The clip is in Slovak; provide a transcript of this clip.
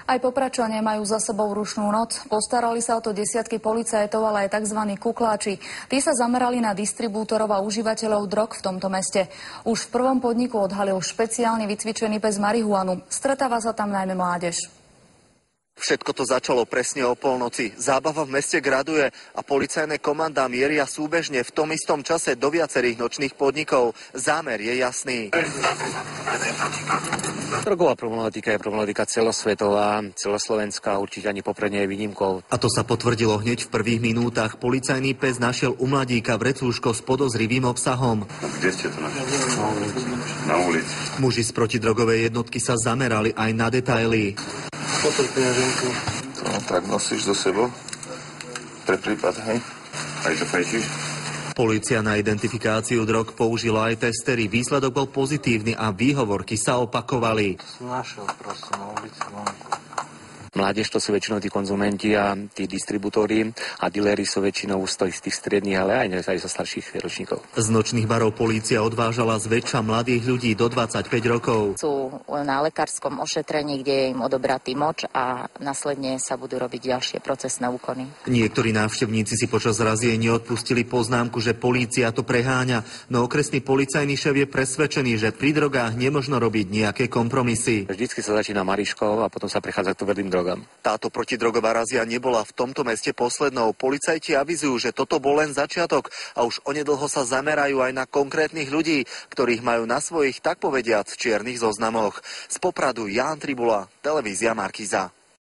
Aj Popračania majú za sebou rušnú noc. Postarali sa o to desiatky policajtov, ale aj tzv. Kukláči. Tí sa zamerali na distribútorov a užívateľov drog v tomto meste. Už v prvom podniku odhalil špeciálne vycvičený pes marihuanu. Stretáva sa tam najmä mládež. Všetko to začalo presne o polnoci. Zábava v meste graduje a policajné komandá mieria súbežne v tom istom čase do viacerých nočných podnikov. Zámer je jasný. Drogová problematika je problematika celosvetová, celoslovenská, určite ani Poprad nie je výnimkou. A to sa potvrdilo hneď v prvých minútach. Policajný pes našiel u mladíka vrecúško s podozrivým obsahom. Kde ste to našli? Na ulici. Muži z protidrogovej jednotky sa zamerali aj na detaily. To tak nosíš so sebou? Pre prípad, hej? Aj to fajčíš? Polícia na identifikáciu drog použila aj testery. Výsledok bol pozitívny a výhovorky sa opakovali. Našiel proste na ulici vonku. Mládež to sú väčšinou tí konzumenti a tí distribútori a diléri sú väčšinou z tých stredných, ale aj zo starších ročníkov. Z nočných barov polícia odvážala zväčša mladých ľudí do 25 rokov. Sú na lekárskom ošetrení, kde je im odobratý moč a následne sa budú robiť ďalšie procesné úkony. Niektorí návštevníci si počas razie neodpustili poznámku, že polícia to preháňa, no okresný policajný šéf je presvedčený, že pri drogách nemožno robiť nejaké kompromisy. Vždycky sa začína Mariškou a potom sa prechádza k tvrdým drogám. Táto protidrogová razia nebola v tomto meste poslednou. Policajti avizujú, že toto bol len začiatok a už onedlho sa zamerajú aj na konkrétnych ľudí, ktorých majú na svojich, tak povediac, čiernych zoznamoch. Z Popradu Ján Tribula, televízia Markíza.